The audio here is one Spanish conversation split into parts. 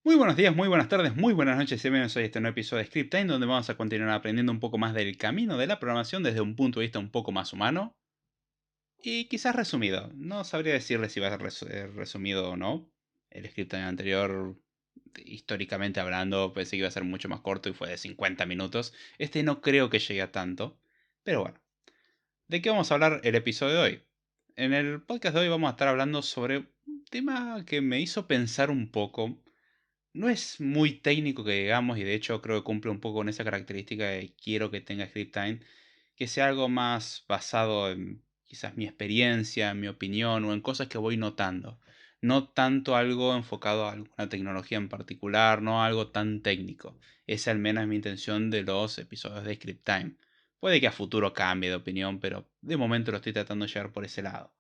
Muy buenos días, muy buenas tardes, muy buenas noches, bienvenidos a este nuevo episodio de Script Time, donde vamos a continuar aprendiendo un poco más del camino de la programación desde un punto de vista un poco más humano y quizás resumido. No sabría decirle si va a ser resumido o no. El Script Time anterior, históricamente hablando, pensé que iba a ser mucho más corto y fue de 50 minutos. Este no creo que llegue a tanto, pero bueno. ¿De qué vamos a hablar el episodio de hoy? En el podcast de hoy vamos a estar hablando sobre un tema que me hizo pensar un poco. No es muy técnico que digamos, y de hecho creo que cumple un poco con esa característica de quiero que tenga Script Time, que sea algo más basado en quizás mi experiencia, mi opinión o en cosas que voy notando. No tanto algo enfocado a alguna tecnología en particular, no algo tan técnico. Esa al menos es mi intención de los episodios de Script Time. Puede que a futuro cambie de opinión, pero de momento lo estoy tratando de llevar por ese lado.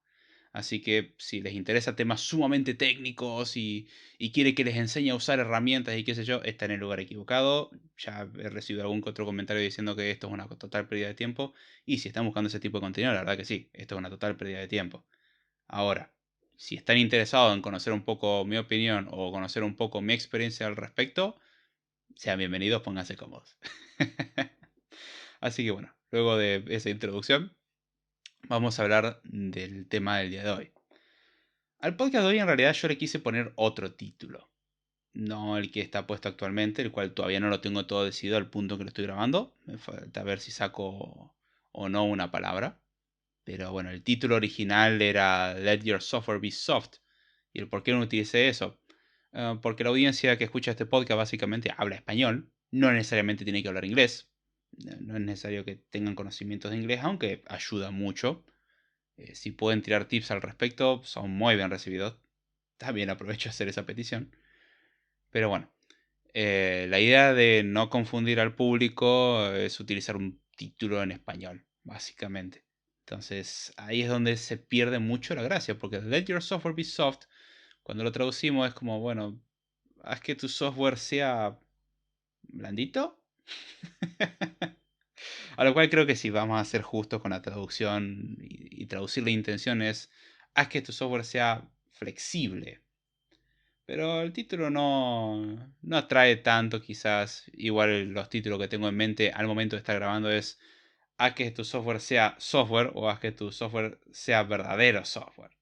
Así que si les interesa temas sumamente técnicos y quiere que les enseñe a usar herramientas y qué sé yo, está en el lugar equivocado. Ya he recibido algún que otro comentario diciendo que esto es una total pérdida de tiempo. Y si están buscando ese tipo de contenido, la verdad que sí, esto es una total pérdida de tiempo. Ahora, si están interesados en conocer un poco mi opinión o conocer un poco mi experiencia al respecto, sean bienvenidos, pónganse cómodos. Así que bueno, luego de esa introducción, vamos a hablar del tema del día de hoy. Al podcast de hoy en realidad yo le quise poner otro título, no el que está puesto actualmente, el cual todavía no lo tengo todo decidido al punto que lo estoy grabando. Me falta ver si saco o no una palabra. Pero bueno, el título original era Let Your Software Be Soft. ¿Y el por qué no utilicé eso? Porque la audiencia que escucha este podcast básicamente habla español, no necesariamente tiene que hablar inglés. No es necesario que tengan conocimientos de inglés, aunque ayuda mucho. Si pueden tirar tips al respecto, son muy bien recibidos. También aprovecho a hacer esa petición. Pero bueno, la idea de no confundir al público es utilizar un título en español, básicamente. Entonces ahí es donde se pierde mucho la gracia, porque Let Your Software Be Soft, cuando lo traducimos es como, bueno, haz que tu software sea blandito. A lo cual creo que si vamos a ser justos con la traducción y traducir la intención es, haz que tu software sea flexible. Pero el título no atrae tanto quizás. Igual los títulos que tengo en mente al momento de estar grabando es, haz que tu software sea software o haz que tu software sea verdadero software.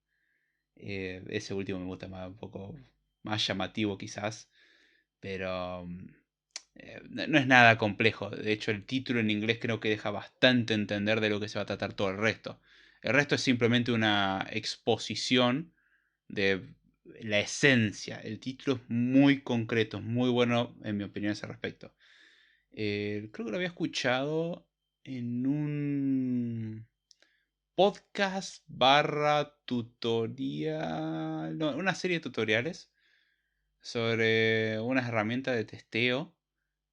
Ese último me gusta más, un poco más llamativo quizás. Pero no es nada complejo. De hecho, el título en inglés creo que deja bastante entender de lo que se va a tratar todo el resto. El resto es simplemente una exposición de la esencia. El título es muy concreto, es muy bueno en mi opinión a ese respecto. Creo que lo había escuchado en un podcast barra tutorial, no, una serie de tutoriales sobre unas herramientas de testeo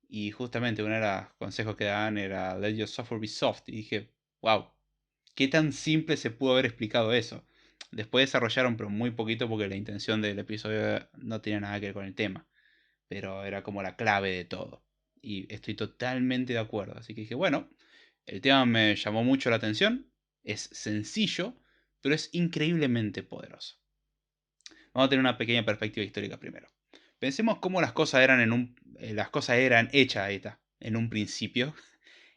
y justamente uno de los consejos que daban era Let your software be soft. Y dije, wow, qué tan simple se pudo haber explicado eso. Después desarrollaron, pero muy poquito porque la intención del episodio no tenía nada que ver con el tema. Pero era como la clave de todo. Y estoy totalmente de acuerdo. Así que dije, bueno, el tema me llamó mucho la atención. Es sencillo, pero es increíblemente poderoso. Vamos a tener una pequeña perspectiva histórica primero. Pensemos cómo las cosas eran hechas ahí está, en un principio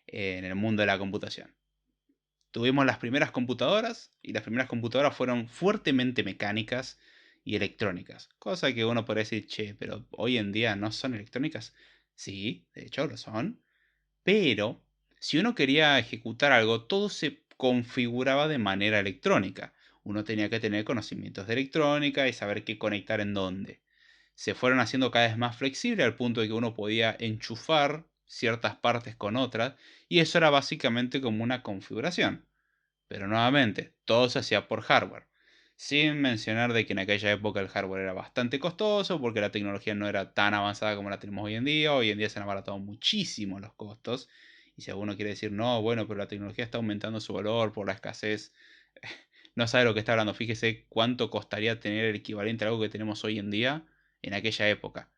en el mundo de la computación. Tuvimos las primeras computadoras y las primeras computadoras fueron fuertemente mecánicas y electrónicas. Cosa que uno podría decir, che, pero hoy en día no son electrónicas. Sí, de hecho lo son. Pero si uno quería ejecutar algo, todo se configuraba de manera electrónica. Uno tenía que tener conocimientos de electrónica y saber qué conectar en dónde. Se fueron haciendo cada vez más flexibles al punto de que uno podía enchufar ciertas partes con otras y eso era básicamente como una configuración. Pero nuevamente, todo se hacía por hardware. Sin mencionar de que en aquella época el hardware era bastante costoso porque la tecnología no era tan avanzada como la tenemos hoy en día. Hoy en día se han abaratado muchísimo los costos. Y si alguno quiere decir, no, bueno, pero la tecnología está aumentando su valor por la escasez, no sabe lo que está hablando. Fíjese cuánto costaría tener el equivalente a algo que tenemos hoy en día en aquella época.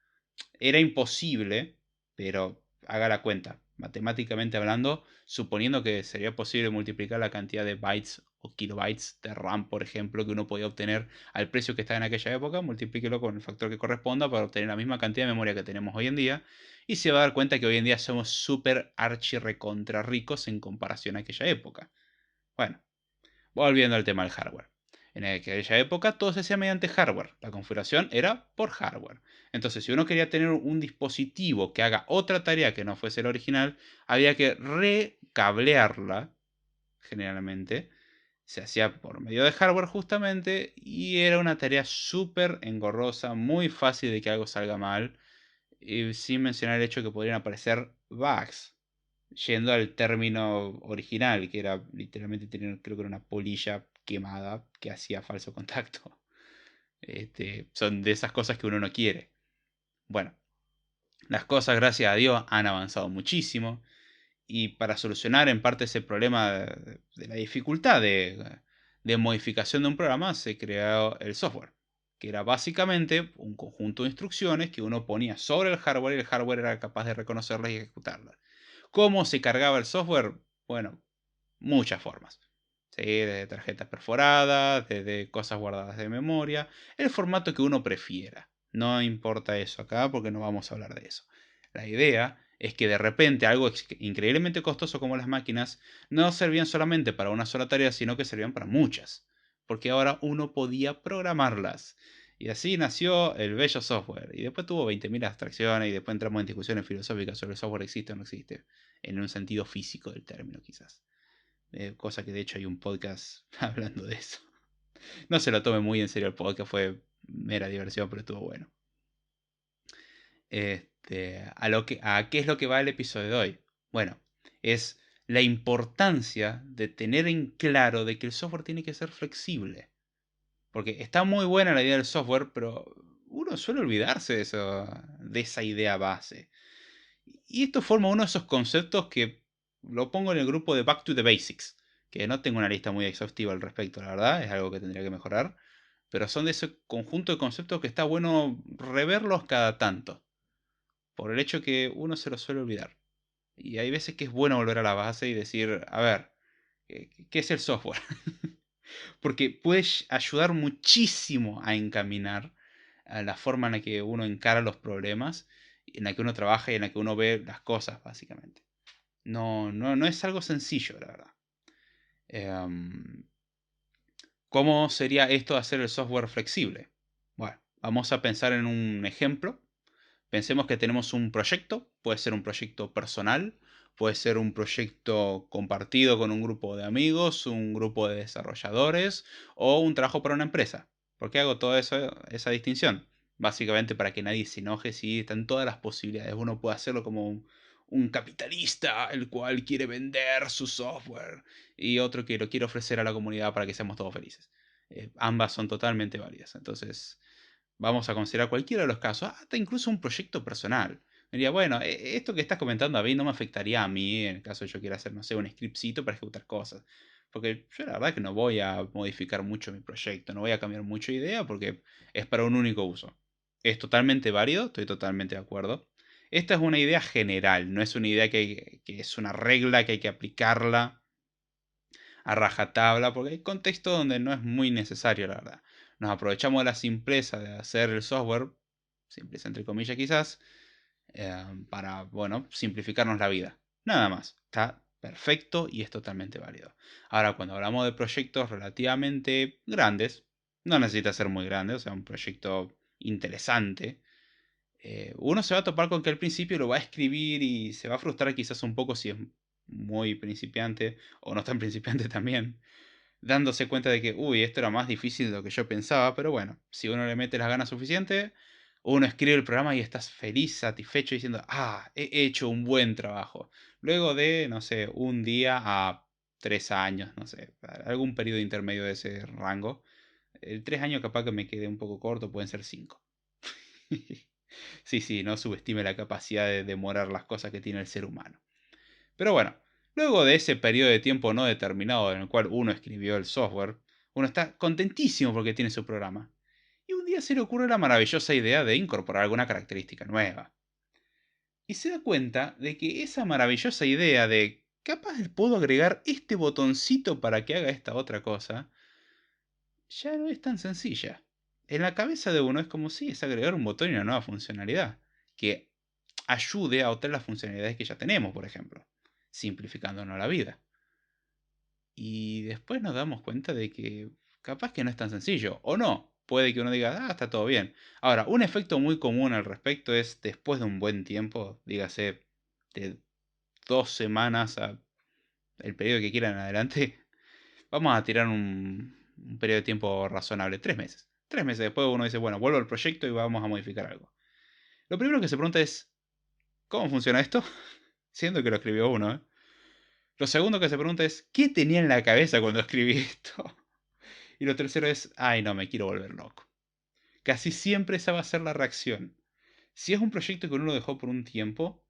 Era imposible, pero haga la cuenta, matemáticamente hablando, suponiendo que sería posible multiplicar la cantidad de bytes o kilobytes de RAM, por ejemplo, que uno podía obtener al precio que estaba en aquella época, multiplíquelo con el factor que corresponda para obtener la misma cantidad de memoria que tenemos hoy en día, y se va a dar cuenta que hoy en día somos súper archi recontra ricos en comparación a aquella época. Bueno, volviendo al tema del hardware. En aquella época todo se hacía mediante hardware. La configuración era por hardware. Entonces, si uno quería tener un dispositivo que haga otra tarea que no fuese el original, había que recablearla, generalmente. Se hacía por medio de hardware justamente y era una tarea súper engorrosa, muy fácil de que algo salga mal, y sin mencionar el hecho que podrían aparecer bugs. Yendo al término original, que era literalmente tener, creo que era una polilla quemada que hacía falso contacto. Son de esas cosas que uno no quiere. Bueno, las cosas, gracias a Dios, han avanzado muchísimo. Y para solucionar en parte ese problema de la dificultad de modificación de un programa, se creó el software, que era básicamente un conjunto de instrucciones que uno ponía sobre el hardware y el hardware era capaz de reconocerlas y ejecutarlas. ¿Cómo se cargaba el software? Bueno, muchas formas. ¿Sí? Desde tarjetas perforadas, desde cosas guardadas de memoria, el formato que uno prefiera. No importa eso acá porque no vamos a hablar de eso. La idea es que de repente algo increíblemente costoso como las máquinas no servían solamente para una sola tarea, sino que servían para muchas. Porque ahora uno podía programarlas. Y así nació el bello software. Y después tuvo 20.000 abstracciones y después entramos en discusiones filosóficas sobre el software existe o no existe. En un sentido físico del término quizás. Cosa que de hecho hay un podcast hablando de eso. No se lo tome muy en serio el podcast, fue mera diversión, pero estuvo bueno. ¿A qué es lo que va el episodio de hoy? Bueno, es la importancia de tener en claro de que el software tiene que ser flexible. Porque está muy buena la idea del software, pero uno suele olvidarse de esa idea base. Y esto forma uno de esos conceptos que lo pongo en el grupo de Back to the Basics, que no tengo una lista muy exhaustiva al respecto, la verdad, es algo que tendría que mejorar, pero son de ese conjunto de conceptos que está bueno reverlos cada tanto, por el hecho que uno se los suele olvidar. Y hay veces que es bueno volver a la base y decir, a ver, ¿qué es el software? Porque puede ayudar muchísimo a encaminar a la forma en la que uno encara los problemas, en la que uno trabaja y en la que uno ve las cosas, básicamente. No es algo sencillo, la verdad. Em, ¿Cómo sería esto de hacer el software flexible? Bueno, vamos a pensar en un ejemplo. Pensemos que tenemos un proyecto, puede ser un proyecto personal, puede ser un proyecto compartido con un grupo de amigos, un grupo de desarrolladores o un trabajo para una empresa. ¿Por qué hago toda esa distinción? Básicamente para que nadie se enoje si están todas las posibilidades. Uno puede hacerlo como un capitalista, el cual quiere vender su software, y otro que lo quiere ofrecer a la comunidad para que seamos todos felices. Ambas son totalmente válidas. Entonces, vamos a considerar cualquiera de los casos, hasta incluso un proyecto personal. Diría, bueno, esto que estás comentando a mí no me afectaría a mí en el caso de yo quiera hacer, no sé, un scriptcito para ejecutar cosas. Porque yo la verdad que no voy a modificar mucho mi proyecto, no voy a cambiar mucho de idea porque es para un único uso. Es totalmente válido, estoy totalmente de acuerdo. Esta es una idea general, no es una idea que es una regla que hay que aplicarla a rajatabla, porque hay contextos donde no es muy necesario, la verdad. Nos aprovechamos de la simpleza de hacer el software, simpleza entre comillas quizás, para, bueno, simplificarnos la vida. Nada más. Está perfecto y es totalmente válido. Ahora, cuando hablamos de proyectos relativamente grandes, no necesita ser muy grande, o sea, un proyecto interesante, uno se va a topar con que al principio lo va a escribir y se va a frustrar quizás un poco si es muy principiante o no tan principiante también, dándose cuenta de que, uy, esto era más difícil de lo que yo pensaba, pero bueno, si uno le mete las ganas suficiente, uno escribe el programa y estás feliz, satisfecho diciendo, ah, he hecho un buen trabajo. Luego de, no sé, un día a 3 años, no sé, algún periodo intermedio de ese rango. El 3 años capaz que me quede un poco corto, pueden ser 5. Sí, sí, no subestime la capacidad de demorar las cosas que tiene el ser humano. Pero bueno, luego de ese periodo de tiempo no determinado en el cual uno escribió el software, uno está contentísimo porque tiene su programa. Y un día se le ocurre la maravillosa idea de incorporar alguna característica nueva. Y se da cuenta de que esa maravillosa idea de capaz puedo agregar este botoncito para que haga esta otra cosa, ya no es tan sencilla. En la cabeza de uno es como si es agregar un botón y una nueva funcionalidad, que ayude a otras las funcionalidades que ya tenemos, por ejemplo, simplificándonos la vida. Y después nos damos cuenta de que capaz que no es tan sencillo, o no. Puede que uno diga, ah, está todo bien. Ahora, un efecto muy común al respecto es después de un buen tiempo, dígase de 2 semanas a el periodo que quieran en adelante, vamos a tirar un periodo de tiempo razonable, 3 meses. 3 meses después uno dice, bueno, vuelvo al proyecto y vamos a modificar algo. Lo primero que se pregunta es, ¿cómo funciona esto? Siendo que lo escribió uno, ¿eh? Lo segundo que se pregunta es, ¿qué tenía en la cabeza cuando escribí esto? Y lo tercero es, ay no, me quiero volver loco. Casi siempre esa va a ser la reacción. Si es un proyecto que uno lo dejó por un tiempo,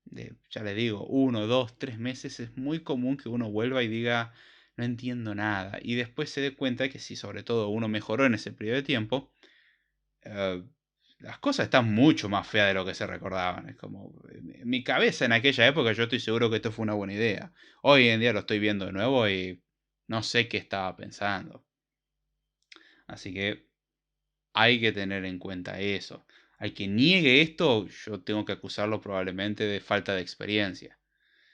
ya le digo, 1, 2, 3 meses, es muy común que uno vuelva y diga, no entiendo nada. Y después se dé cuenta que si sobre todo uno mejoró en ese periodo de tiempo, eh, las cosas están mucho más feas de lo que se recordaban. Es como, en mi cabeza en aquella época yo estoy seguro que esto fue una buena idea. Hoy en día lo estoy viendo de nuevo y no sé qué estaba pensando. Así que hay que tener en cuenta eso. Al que niegue esto, yo tengo que acusarlo probablemente de falta de experiencia.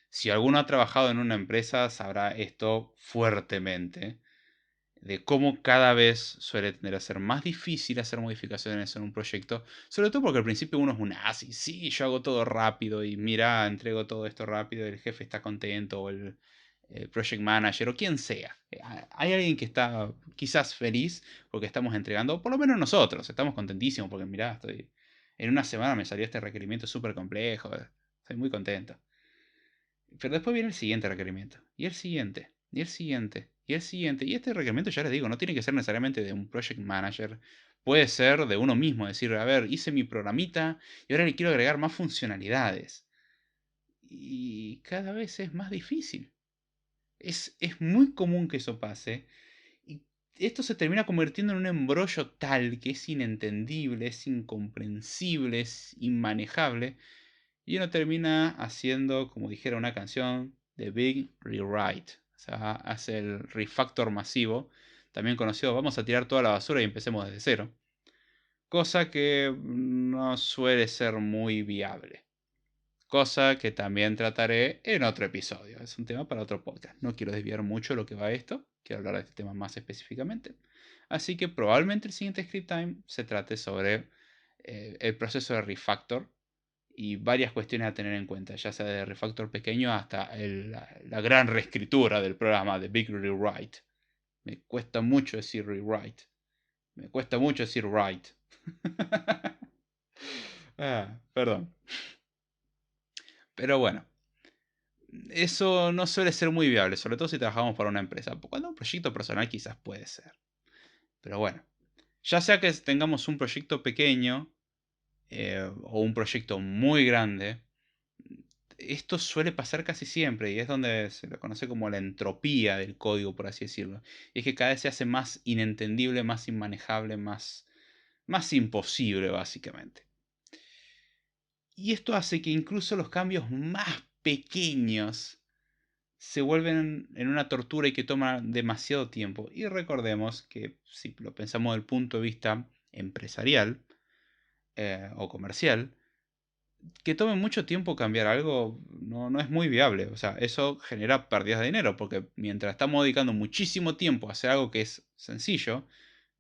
Si alguno ha trabajado en una empresa, sabrá esto fuertemente, de cómo cada vez suele tender a ser más difícil hacer modificaciones en un proyecto, sobre todo porque al principio uno es un así, sí, yo hago todo rápido y mira, entrego todo esto rápido, el jefe está contento o el project manager o quien sea. Hay alguien que está quizás feliz porque estamos entregando, o por lo menos nosotros, estamos contentísimos porque mira, en una semana me salió este requerimiento súper complejo, estoy muy contento. Pero después viene el siguiente requerimiento, y el siguiente, y el siguiente, y el siguiente. Y este requerimiento, ya les digo, no tiene que ser necesariamente de un project manager. Puede ser de uno mismo, decir, a ver, hice mi programita y ahora le quiero agregar más funcionalidades. Y cada vez es más difícil. Es muy común que eso pase. Y esto se termina convirtiendo en un embrollo tal que es inentendible, es incomprensible, es inmanejable. Y uno termina haciendo, como dijera una canción, The Big Rewrite. O sea, hace el refactor masivo, también conocido, vamos a tirar toda la basura y empecemos desde cero. Cosa que no suele ser muy viable. Cosa que también trataré en otro episodio. Es un tema para otro podcast. No quiero desviar mucho lo que va a esto. Quiero hablar de este tema más específicamente. Así que probablemente el siguiente Script Time se trate sobre el proceso de refactor y varias cuestiones a tener en cuenta, ya sea de refactor pequeño hasta la gran reescritura del programa de Big Rewrite. Me cuesta mucho decir rewrite. Me cuesta mucho decir write. Perdón. Pero bueno, eso no suele ser muy viable, sobre todo si trabajamos para una empresa. Cuando un proyecto personal quizás puede ser. Pero bueno, ya sea que tengamos un proyecto pequeño o un proyecto muy grande, esto suele pasar casi siempre y es donde se lo conoce como la entropía del código, por así decirlo. Y es que cada vez se hace más inentendible, más inmanejable, más imposible, básicamente. Y esto hace que incluso los cambios más pequeños se vuelven en una tortura y que toman demasiado tiempo. Y recordemos que si lo pensamos desde el punto de vista empresarial o comercial, que tome mucho tiempo cambiar algo no es muy viable. O sea, eso genera pérdidas de dinero, porque mientras estamos dedicando muchísimo tiempo a hacer algo que es sencillo,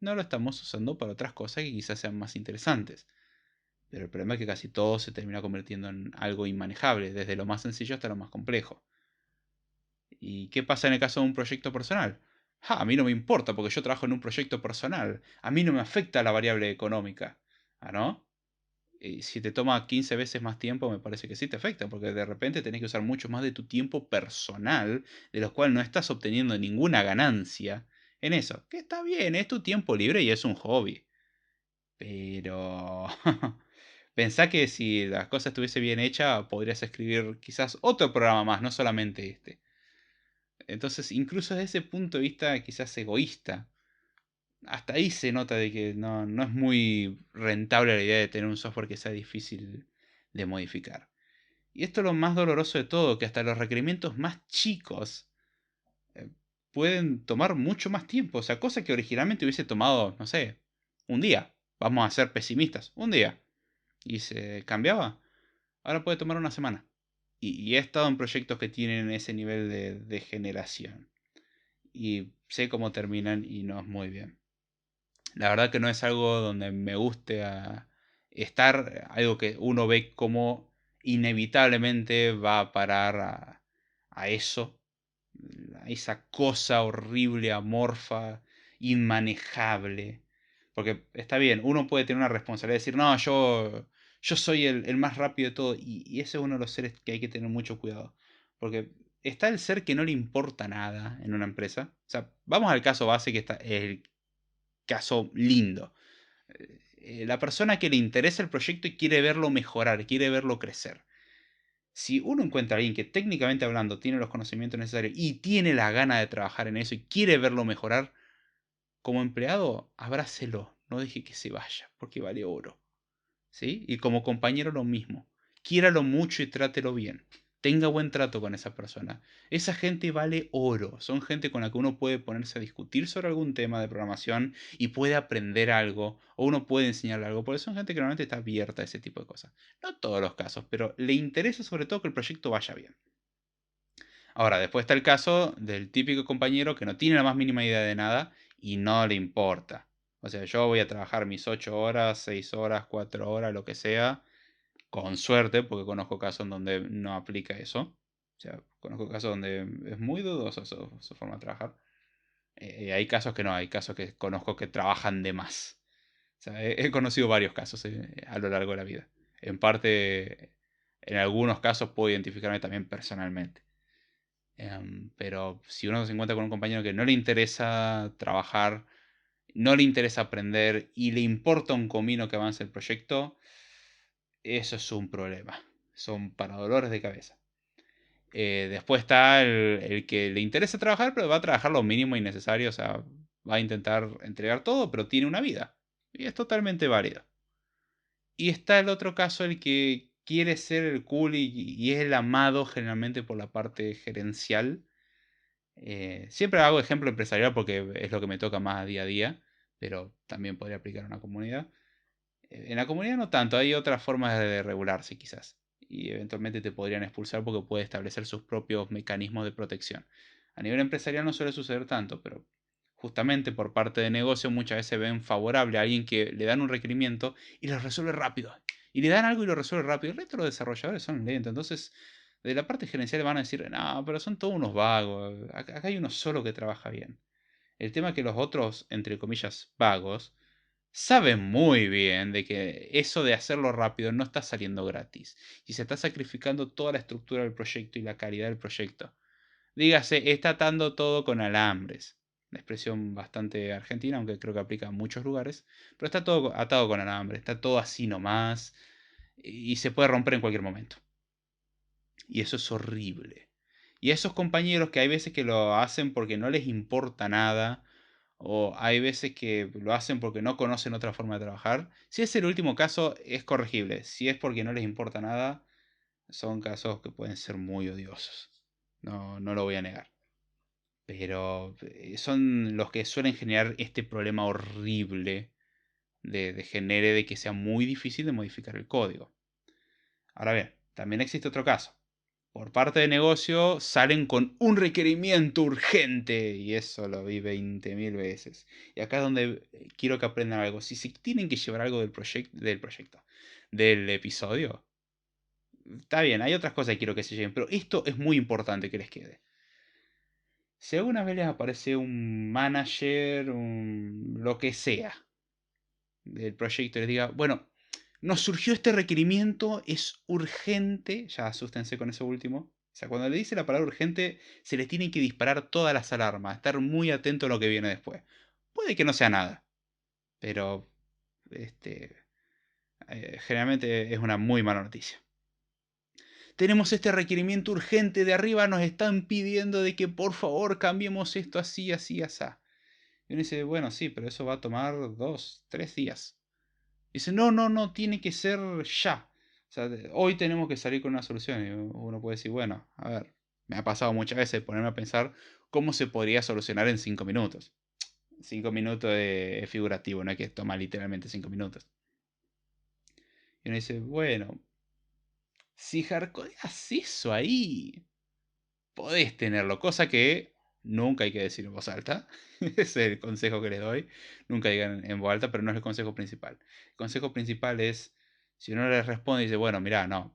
no lo estamos usando para otras cosas que quizás sean más interesantes. Pero el problema es que casi todo se termina convirtiendo en algo inmanejable, desde lo más sencillo hasta lo más complejo. ¿Y qué pasa en el caso de un proyecto personal? A mí no me importa porque yo trabajo en un proyecto personal. A mí no me afecta la variable económica. ¿Ah, no? Y si te toma 15 veces más tiempo, me parece que sí te afecta, porque de repente tenés que usar mucho más de tu tiempo personal, de lo cual no estás obteniendo ninguna ganancia en eso. Que está bien, es tu tiempo libre y es un hobby. Pero pensá que si las cosas estuviese bien hechas, podrías escribir quizás otro programa más, no solamente este. Entonces, incluso desde ese punto de vista quizás egoísta, hasta ahí se nota de que no es muy rentable la idea de tener un software que sea difícil de modificar. Y esto es lo más doloroso de todo, que hasta los requerimientos más chicos eh, pueden tomar mucho más tiempo. O sea, cosa que originalmente hubiese tomado, no sé, un día. Vamos a ser pesimistas, un día. Y se cambiaba. Ahora puede tomar una semana. Y he estado en proyectos que tienen ese nivel de generación. Y sé cómo terminan y no es muy bien. La verdad que no es algo donde me guste estar, algo que uno ve como inevitablemente va a parar a eso, a esa cosa horrible, amorfa, inmanejable. Porque está bien, uno puede tener una responsabilidad de decir, no, yo soy el más rápido de todo. Y ese es uno de los seres que hay que tener mucho cuidado. Porque está el ser que no le importa nada en una empresa. O sea, vamos al caso base que está el caso lindo. La persona que le interesa el proyecto y quiere verlo mejorar, quiere verlo crecer. Si uno encuentra a alguien que técnicamente hablando tiene los conocimientos necesarios y tiene la gana de trabajar en eso y quiere verlo mejorar, como empleado, abrácelo, no deje que se vaya, porque vale oro. ¿Sí? Y como compañero lo mismo. Quiéralo mucho y trátelo bien. Tenga buen trato con esa persona. Esa gente vale oro. Son gente con la que uno puede ponerse a discutir sobre algún tema de programación y puede aprender algo o uno puede enseñarle algo, porque son gente que normalmente está abierta a ese tipo de cosas. No todos los casos, pero le interesa sobre todo que el proyecto vaya bien. Ahora, después está el caso del típico compañero que no tiene la más mínima idea de nada y no le importa. O sea, yo voy a trabajar mis 8 horas, 6 horas, 4 horas, lo que sea, con suerte, porque conozco casos en donde no aplica eso. O sea, conozco casos donde es muy dudoso su forma de trabajar. Hay casos que no, hay casos que conozco que trabajan de más. O sea, he conocido varios casos a lo largo de la vida. En parte, en algunos casos puedo identificarme también personalmente. Pero si uno se encuentra con un compañero que no le interesa trabajar, no le interesa aprender y le importa un comino que avance el proyecto, eso es un problema. Son para dolores de cabeza. Después está el que le interesa trabajar, pero va a trabajar lo mínimo y necesario. O sea, va a intentar entregar todo, pero tiene una vida. Y es totalmente válido. Y está el otro caso, el que quiere ser el cool y es el amado generalmente por la parte gerencial. Siempre hago ejemplo empresarial porque es lo que me toca más día a día, pero también podría aplicar a una comunidad. En la comunidad no tanto, hay otras formas de regularse quizás. Y eventualmente te podrían expulsar porque puede establecer sus propios mecanismos de protección. A nivel empresarial no suele suceder tanto, pero justamente por parte de negocio muchas veces ven favorable a alguien que le dan un requerimiento y lo resuelve rápido. Y le dan algo y lo resuelve rápido. El resto de los desarrolladores son lentos. Entonces, de la parte gerencial van a decir, no, pero son todos unos vagos. Acá hay uno solo que trabaja bien. El tema es que los otros, entre comillas, vagos, saben muy bien de que eso de hacerlo rápido no está saliendo gratis y se está sacrificando toda la estructura del proyecto y la calidad del proyecto. Dígase, está atando todo con alambres. Una expresión bastante argentina, aunque creo que aplica a muchos lugares. Pero está todo atado con alambres, está todo así nomás y se puede romper en cualquier momento. Y eso es horrible. Y a esos compañeros que hay veces que lo hacen porque no les importa nada, o hay veces que lo hacen porque no conocen otra forma de trabajar. Si es el último caso, es corregible. Si es porque no les importa nada, son casos que pueden ser muy odiosos. No, no lo voy a negar. Pero son los que suelen generar este problema horrible de genere de que sea muy difícil de modificar el código. Ahora bien, también existe otro caso. Por parte de negocio salen con un requerimiento urgente y eso lo vi 20.000 veces. Y acá es donde quiero que aprendan algo. Si se tienen que llevar algo del episodio, está bien, hay otras cosas que quiero que se lleven, pero esto es muy importante que les quede. Si alguna vez les aparece un manager, lo que sea del proyecto y les diga, bueno, nos surgió este requerimiento, es urgente, ya asústense con eso último. O sea, cuando le dice la palabra urgente, se les tienen que disparar todas las alarmas, estar muy atento a lo que viene después. Puede que no sea nada, pero este, generalmente es una muy mala noticia. Tenemos este requerimiento urgente de arriba, nos están pidiendo de que por favor cambiemos esto así, así, así. Y uno dice, bueno, sí, pero eso va a tomar 2, 3 días. Dice, no, no, no, tiene que ser ya. O sea, hoy tenemos que salir con una solución. Y uno puede decir, bueno, a ver, me ha pasado muchas veces ponerme a pensar cómo se podría solucionar en 5 minutos. 5 minutos es figurativo, no es que toma literalmente 5 minutos. Y uno dice, bueno, si hardcodeas eso ahí, podés tenerlo. Cosa que nunca hay que decir en voz alta. Ese es el consejo que les doy. Nunca digan en voz alta, pero no es el consejo principal. El consejo principal es, si uno le responde y dice, bueno, mira, no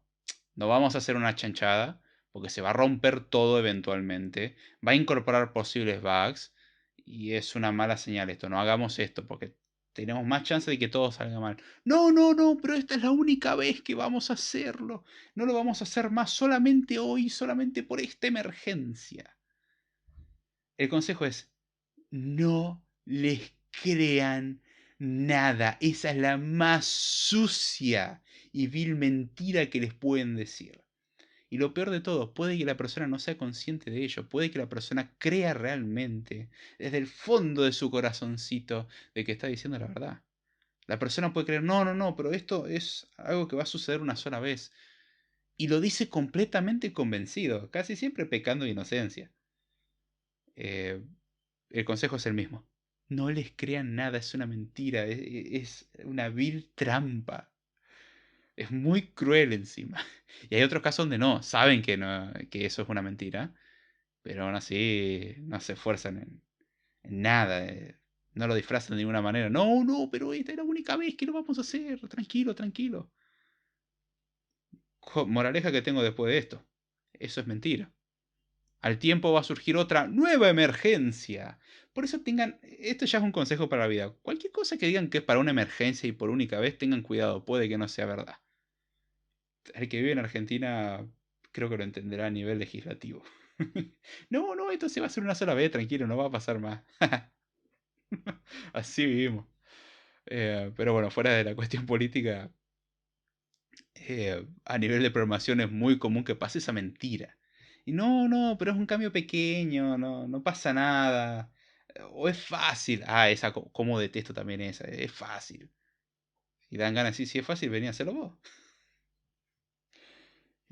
vamos a hacer una chanchada, porque se va a romper todo eventualmente, va a incorporar posibles bugs, y es una mala señal esto, no hagamos esto, porque tenemos más chance de que todo salga mal. No, no, no, pero esta es la única vez que vamos a hacerlo. No lo vamos a hacer más solamente hoy, solamente por esta emergencia. El consejo es, no les crean nada. Esa es la más sucia y vil mentira que les pueden decir. Y lo peor de todo, puede que la persona no sea consciente de ello, puede que la persona crea realmente, desde el fondo de su corazoncito, de que está diciendo la verdad. La persona puede creer, no, no, no, pero esto es algo que va a suceder una sola vez. Y lo dice completamente convencido, casi siempre pecando de inocencia. Eh, el consejo es el mismo. No les crean nada, es una mentira, es una vil trampa. Es muy cruel encima. Y hay otros casos donde no, saben que, no, que eso es una mentira, pero aún así no se esfuerzan en nada. No lo disfrazan de ninguna manera. No, no, pero esta es la única vez que lo vamos a hacer. Tranquilo, tranquilo. Moraleja que tengo después de esto. Eso es mentira. Al tiempo va a surgir otra nueva emergencia. Por eso tengan, esto ya es un consejo para la vida. Cualquier cosa que digan que es para una emergencia y por única vez, tengan cuidado, puede que no sea verdad. El que vive en Argentina creo que lo entenderá a nivel legislativo. No, no, esto se va a hacer una sola vez, tranquilo, no va a pasar más. Así vivimos. Pero bueno, fuera de la cuestión política, a nivel de programación es muy común que pase esa mentira. Y no, no, pero es un cambio pequeño, no, no pasa nada. O es fácil. Ah, esa, como detesto también esa, es fácil. Y dan ganas de decir, si es fácil, venía a hacerlo vos.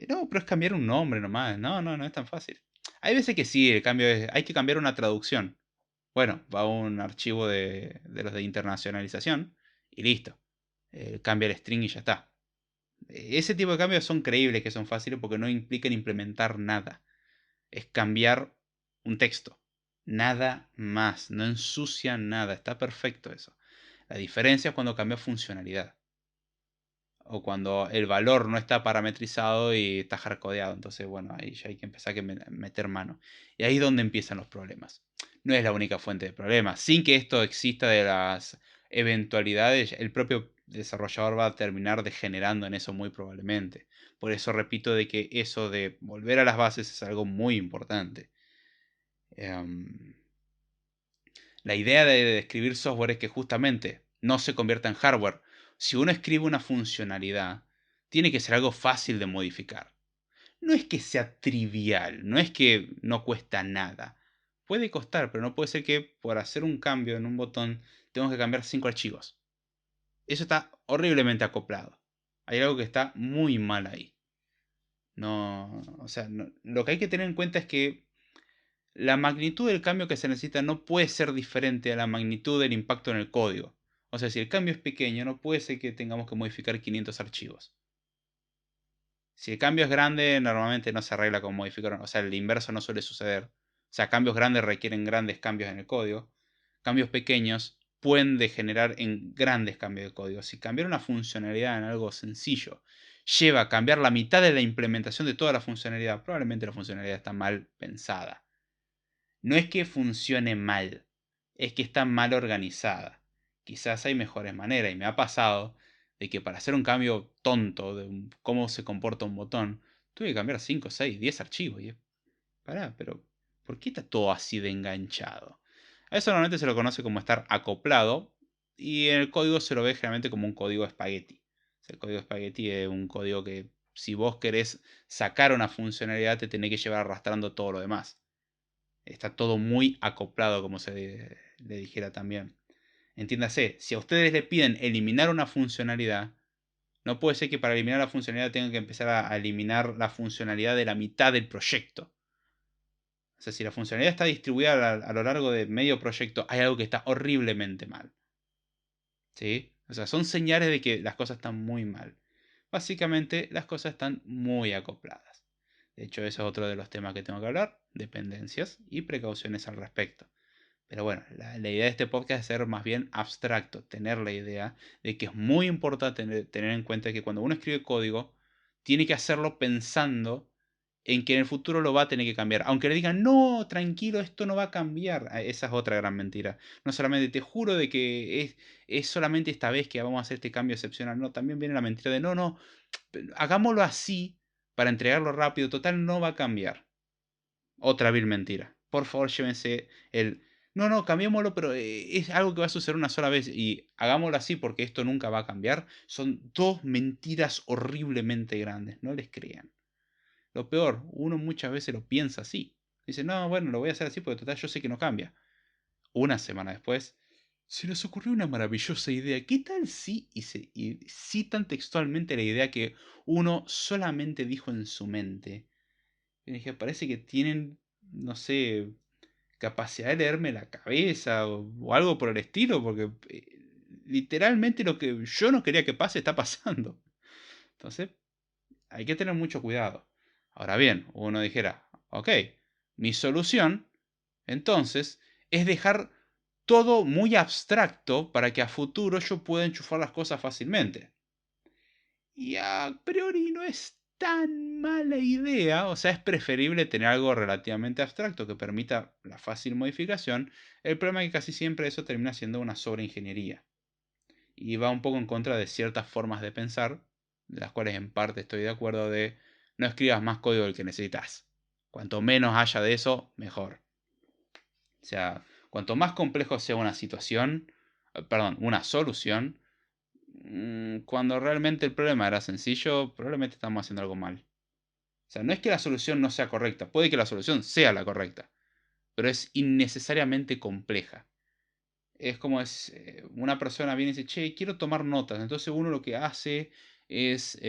No, pero es cambiar un nombre nomás. No, no, no es tan fácil. Hay veces que sí, el cambio es, hay que cambiar una traducción. Bueno, va a un archivo de los de internacionalización y listo. Cambia el string y ya está. Ese tipo de cambios son creíbles, que son fáciles porque no implican implementar nada. Es cambiar un texto. Nada más. No ensucia nada. Está perfecto eso. La diferencia es cuando cambia funcionalidad. O cuando el valor no está parametrizado y está hardcodeado. Entonces, bueno, ahí ya hay que empezar a meter mano. Y ahí es donde empiezan los problemas. No es la única fuente de problemas. Sin que esto exista de las eventualidades, el propio desarrollador va a terminar degenerando en eso muy probablemente. Por eso repito de que eso de volver a las bases es algo muy importante. Em, la idea de escribir software es que justamente no se convierta en hardware. Si uno escribe una funcionalidad, tiene que ser algo fácil de modificar. No es que sea trivial, no es que no cuesta nada. Puede costar, pero no puede ser que por hacer un cambio en un botón tengo que cambiar 5 archivos. Eso está horriblemente acoplado. Hay algo que está muy mal ahí. No, o sea, lo que hay que tener en cuenta es que la magnitud del cambio que se necesita no puede ser diferente a la magnitud del impacto en el código. O sea, si el cambio es pequeño, no puede ser que tengamos que modificar 500 archivos. Si el cambio es grande, normalmente no se arregla con modificar. O sea, el inverso no suele suceder. O sea, cambios grandes requieren grandes cambios en el código. Cambios pequeños pueden degenerar en grandes cambios de código. Si cambiar una funcionalidad en algo sencillo lleva a cambiar la mitad de la implementación de toda la funcionalidad, probablemente la funcionalidad está mal pensada. No es que funcione mal, es que está mal organizada. Quizás hay mejores maneras y me ha pasado de que para hacer un cambio tonto de cómo se comporta un botón, tuve que cambiar 5, 6, 10 archivos. Y pará, pero ¿por qué está todo así de enganchado? A eso normalmente se lo conoce como estar acoplado y en el código se lo ve generalmente como un código espagueti. El código espagueti es un código que si vos querés sacar una funcionalidad te tenés que llevar arrastrando todo lo demás. Está todo muy acoplado, como se le dijera también. Entiéndase, si a ustedes le piden eliminar una funcionalidad, No puede ser que para eliminar la funcionalidad tenga que empezar a eliminar la funcionalidad de la mitad del proyecto. O sea, si la funcionalidad está distribuida a lo largo de medio proyecto, hay algo que está horriblemente mal. ¿Sí? O sea, son señales de que las cosas están muy mal. Básicamente, las cosas están muy acopladas. De hecho, eso es otro de los temas que tengo que hablar, dependencias y precauciones al respecto. Pero bueno, la idea de este podcast es ser más bien abstracto, tener la idea de que es muy importante tener en cuenta que cuando uno escribe código, tiene que hacerlo pensando en que en el futuro lo va a tener que cambiar. Aunque le digan, no, tranquilo, esto no va a cambiar. Esa es otra gran mentira. No solamente te juro de que es solamente esta vez que vamos a hacer este cambio excepcional. No, también viene la mentira de, no, no, hagámoslo así para entregarlo rápido. Total, no va a cambiar. Otra vil mentira. Por favor, llévense el... No, no, cambiémoslo, pero es algo que va a suceder una sola vez y hagámoslo así porque esto nunca va a cambiar. Son dos mentiras horriblemente grandes. No les crean. Lo peor, uno muchas veces lo piensa así. Dice, no, bueno, lo voy a hacer así porque total yo sé que no cambia. Una semana después, se les ocurrió una maravillosa idea. ¿Qué tal si? Y citan textualmente la idea que uno solamente dijo en su mente. Y dije, parece que tienen, no sé, capacidad de leerme la cabeza o algo por el estilo, porque literalmente lo que yo no quería que pase está pasando. Entonces, hay que tener mucho cuidado. Ahora bien, uno dijera, ok, mi solución, entonces, es dejar todo muy abstracto para que a futuro yo pueda enchufar las cosas fácilmente. Y a priori no es tan mala idea, o sea, es preferible tener algo relativamente abstracto que permita la fácil modificación. El problema es que casi siempre eso termina siendo una sobreingeniería. Y va un poco en contra de ciertas formas de pensar, de las cuales en parte estoy de acuerdo de no escribas más código del que necesitas. Cuanto menos haya de eso, mejor. O sea, cuanto más complejo sea una situación, perdón, una solución, cuando realmente el problema era sencillo, probablemente estamos haciendo algo mal. O sea, no es que la solución no sea correcta, puede que la solución sea la correcta, pero es innecesariamente compleja. Es como es una persona viene y dice, che, quiero tomar notas. Entonces uno lo que hace es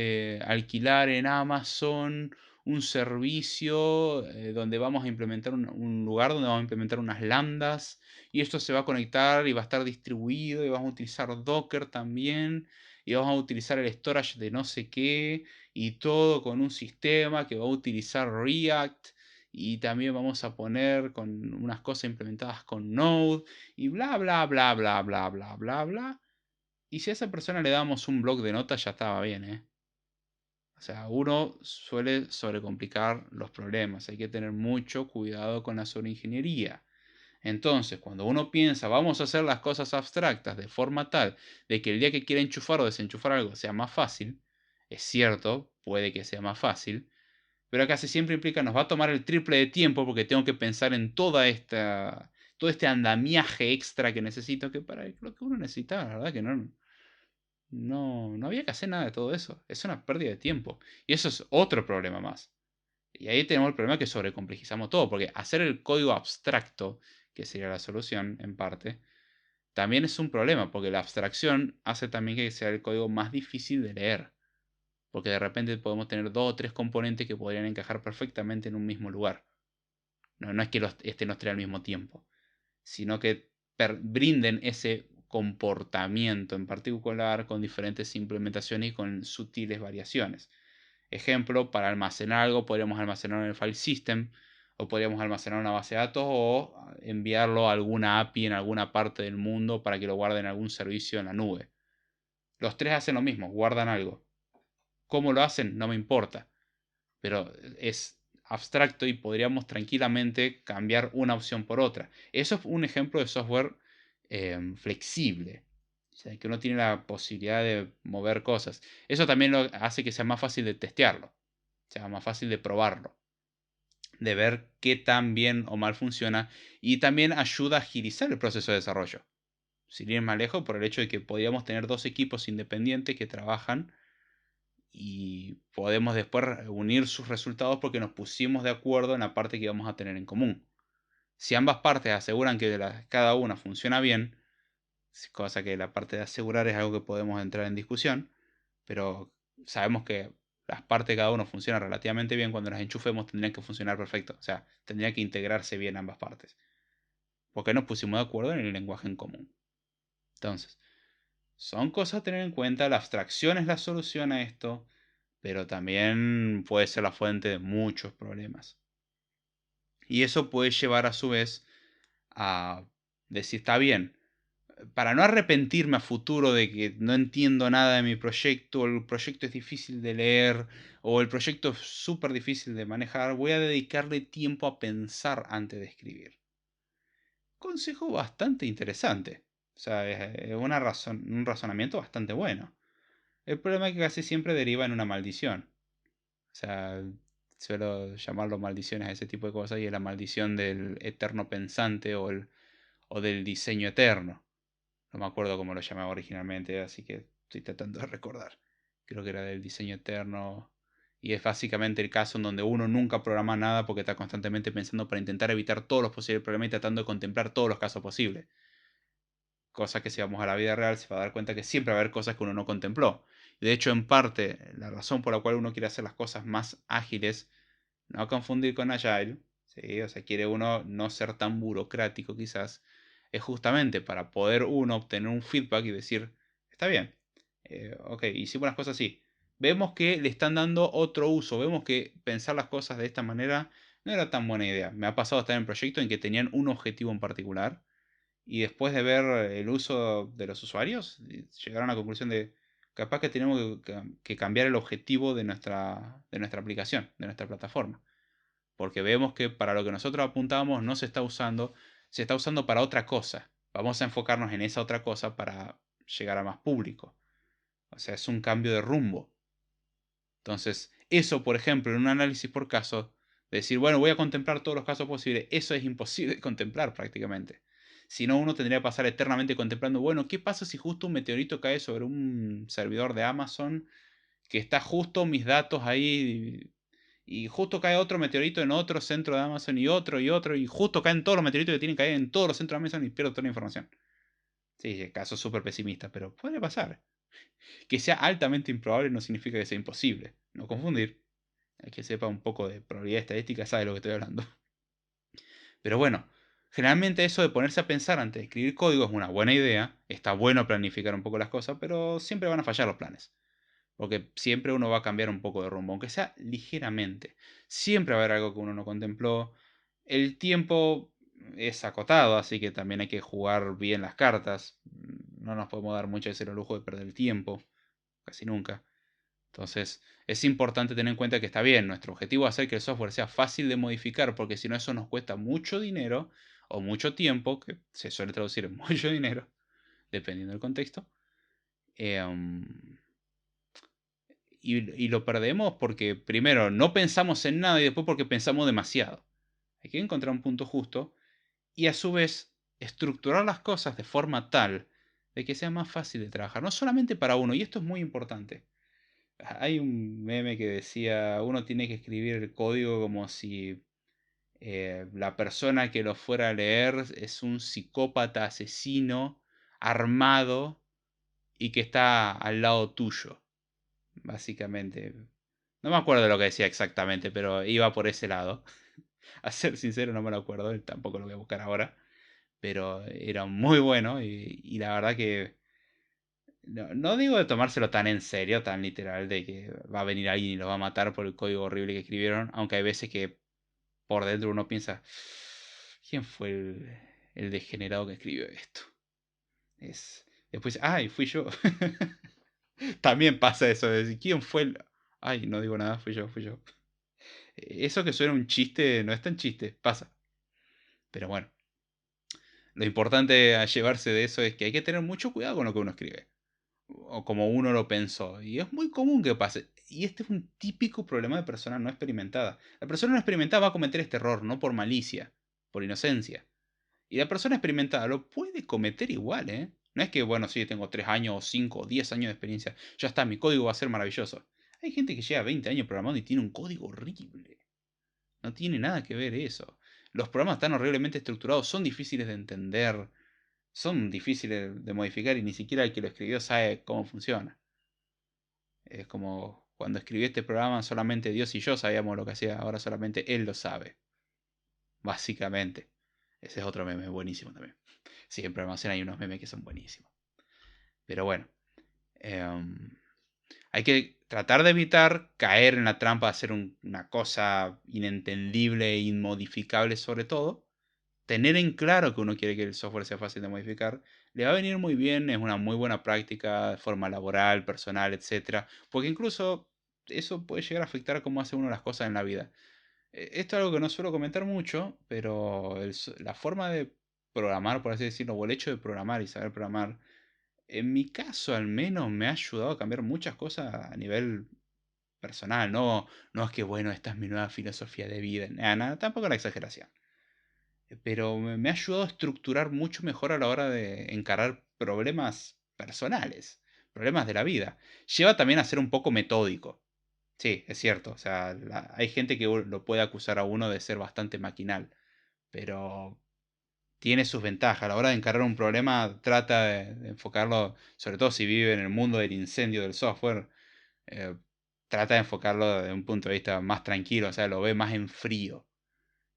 alquilar en Amazon un servicio donde vamos a implementar un lugar donde vamos a implementar unas lambdas y esto se va a conectar y va a estar distribuido y vamos a utilizar Docker también y vamos a utilizar el storage de no sé qué y todo con un sistema que va a utilizar React y también vamos a poner con unas cosas implementadas con Node y bla, bla, bla, bla, bla, bla, bla, bla. Y si a esa persona le damos un bloc de notas, ya estaba bien, ¿eh? O sea, uno suele sobrecomplicar los problemas. Hay que tener mucho cuidado con la sobreingeniería. Entonces, cuando uno piensa, vamos a hacer las cosas abstractas de forma tal de que el día que quiera enchufar o desenchufar algo sea más fácil, es cierto, puede que sea más fácil, pero casi siempre implica nos va a tomar el triple de tiempo porque tengo que pensar en todo este andamiaje extra que necesito, que para lo que uno necesitaba, la verdad que no había que hacer nada de todo eso. Es una pérdida de tiempo. Y eso es otro problema más. Y ahí tenemos el problema que sobrecomplejizamos todo, porque hacer el código abstracto, que sería la solución en parte, también es un problema, porque la abstracción hace también que sea el código más difícil de leer. Porque de repente podemos tener dos o tres componentes que podrían encajar perfectamente en un mismo lugar. No, no es que estén los tres al mismo tiempo, sino que brinden ese comportamiento en particular con diferentes implementaciones y con sutiles variaciones. Ejemplo, para almacenar algo podríamos almacenarlo en el file system o podríamos almacenar una base de datos o enviarlo a alguna API en alguna parte del mundo para que lo guarde en algún servicio en la nube. Los tres hacen lo mismo, guardan algo. ¿Cómo lo hacen? No me importa, pero es abstracto y podríamos tranquilamente cambiar una opción por otra. Eso es un ejemplo de software flexible. O sea, que uno tiene la posibilidad de mover cosas. Eso también lo hace que sea más fácil de testearlo, sea más fácil de probarlo, de ver qué tan bien o mal funciona y también ayuda a agilizar el proceso de desarrollo. Sin ir más lejos, por el hecho de que podíamos tener dos equipos independientes que trabajan y podemos después unir sus resultados porque nos pusimos de acuerdo en la parte que vamos a tener en común. Si ambas partes aseguran que cada una funciona bien, cosa que la parte de asegurar es algo que podemos entrar en discusión, pero sabemos que las partes de cada uno funcionan relativamente bien. Cuando las enchufemos tendrían que funcionar perfecto. O sea, tendría que integrarse bien ambas partes. Porque nos pusimos de acuerdo en el lenguaje en común. Entonces, son cosas a tener en cuenta. La abstracción es la solución a esto, pero también puede ser la fuente de muchos problemas. Y eso puede llevar a su vez a decir, está bien, para no arrepentirme a futuro de que no entiendo nada de mi proyecto, o el proyecto es difícil de leer, o el proyecto es súper difícil de manejar, voy a dedicarle tiempo a pensar antes de escribir. Consejo bastante interesante. O sea, es un razonamiento bastante bueno. El problema es que casi siempre deriva en una maldición. O sea, suelo llamarlo maldiciones a ese tipo de cosas y es la maldición del eterno pensante o del diseño eterno. No me acuerdo cómo lo llamaba originalmente, así que estoy tratando de recordar. Creo que era del diseño eterno. Y es básicamente el caso en donde uno nunca programa nada porque está constantemente pensando para intentar evitar todos los posibles problemas y tratando de contemplar todos los casos posibles. Cosa que si vamos a la vida real se va a dar cuenta que siempre va a haber cosas que uno no contempló. Y de hecho, en parte, la razón por la cual uno quiere hacer las cosas más ágiles, no confundir con Agile, ¿sí? O sea, quiere uno no ser tan burocrático quizás, es justamente para poder uno obtener un feedback y decir, está bien, ok, hicimos las cosas así. Vemos que le están dando otro uso, vemos que pensar las cosas de esta manera no era tan buena idea. Me ha pasado estar en proyectos en que tenían un objetivo en particular y después de ver el uso de los usuarios, llegaron a la conclusión de capaz que tenemos que cambiar el objetivo de nuestra aplicación, de nuestra plataforma. Porque vemos que para lo que nosotros apuntábamos no se está usando, se está usando para otra cosa. Vamos a enfocarnos en esa otra cosa para llegar a más público. O sea, es un cambio de rumbo. Entonces, eso, por ejemplo, en un análisis por caso, decir, bueno, voy a contemplar todos los casos posibles, eso es imposible de contemplar prácticamente. Si no, uno tendría que pasar eternamente contemplando, bueno, ¿qué pasa si justo un meteorito cae sobre un servidor de Amazon que está justo mis datos ahí y justo cae otro meteorito en otro centro de Amazon y otro, y justo caen todos los meteoritos que tienen que caer en todos los centros de Amazon y pierdo toda la información? Sí, caso súper pesimista, pero puede pasar. Que sea altamente improbable no significa que sea imposible. No confundir. El que sepa un poco de probabilidad estadística sabe de lo que estoy hablando. Pero bueno, generalmente eso de ponerse a pensar antes de escribir código es una buena idea. Está bueno planificar un poco las cosas, pero siempre van a fallar los planes. Porque siempre uno va a cambiar un poco de rumbo, aunque sea ligeramente. Siempre va a haber algo que uno no contempló. El tiempo es acotado, así que también hay que jugar bien las cartas. No nos podemos dar mucho ese lujo de perder el tiempo, casi nunca. Entonces, es importante tener en cuenta que está bien, nuestro objetivo es hacer que el software sea fácil de modificar, porque si no eso nos cuesta mucho dinero o mucho tiempo, que se suele traducir en mucho dinero, dependiendo del contexto. Em, y lo perdemos porque primero no pensamos en nada y después porque pensamos demasiado. Hay que encontrar un punto justo y a su vez estructurar las cosas de forma tal de que sea más fácil de trabajar, no solamente para uno, y esto es muy importante. Hay un meme que decía, uno tiene que escribir el código como si la persona que lo fuera a leer es un psicópata asesino armado y que está al lado tuyo, básicamente. No me acuerdo de lo que decía exactamente, pero iba por ese lado. A ser sincero, no me lo acuerdo, tampoco lo voy a buscar ahora. Pero era muy bueno y la verdad que no digo de tomárselo tan en serio, tan literal, de que va a venir alguien y lo va a matar por el código horrible que escribieron, aunque hay veces que por dentro uno piensa, ¿quién fue el degenerado que escribió esto? Después, ay, fui yo. También pasa eso de decir, ¿quién fue el...? Ay, no digo nada, fui yo, fui yo. Eso que suena un chiste, no es tan chiste, pasa. Pero bueno, lo importante a llevarse de eso es que hay que tener mucho cuidado con lo que uno escribe. O como uno lo pensó. Y es muy común que pase. Y este es un típico problema de persona no experimentada. La persona no experimentada va a cometer este error, no por malicia, por inocencia. Y la persona experimentada lo puede cometer igual, ¿eh? No es que, bueno, sí, tengo 3 años, o 5, o 10 años de experiencia, ya está, mi código va a ser maravilloso. Hay gente que lleva 20 años programando y tiene un código horrible. No tiene nada que ver eso. Los programas tan horriblemente estructurados son difíciles de entender, son difíciles de modificar y ni siquiera el que lo escribió sabe cómo funciona. Es como cuando escribí este programa solamente Dios y yo sabíamos lo que hacía, ahora solamente Él lo sabe. Básicamente. Ese es otro meme buenísimo también. Sí, en programación hay unos memes que son buenísimos. Pero bueno. Hay que tratar de evitar caer en la trampa de hacer una cosa inentendible e inmodificable sobre todo. Tener en claro que uno quiere que el software sea fácil de modificar. Le va a venir muy bien, es una muy buena práctica de forma laboral, personal, etcétera. Porque incluso eso puede llegar a afectar cómo hace uno las cosas en la vida. Esto es algo que no suelo comentar mucho, pero la forma de programar, por así decirlo, o el hecho de programar y saber programar, en mi caso al menos me ha ayudado a cambiar muchas cosas a nivel personal. No, no es que, bueno, esta es mi nueva filosofía de vida. Nada, nada, tampoco la exageración. Pero me ha ayudado a estructurar mucho mejor a la hora de encarar problemas personales, problemas de la vida. Lleva también a ser un poco metódico. Sí, es cierto. O sea, hay gente que lo puede acusar a uno de ser bastante maquinal, pero tiene sus ventajas. A la hora de encarar un problema, trata de enfocarlo, sobre todo si vive en el mundo del incendio del software, eh, trata de enfocarlo desde un punto de vista más tranquilo, o sea, lo ve más en frío.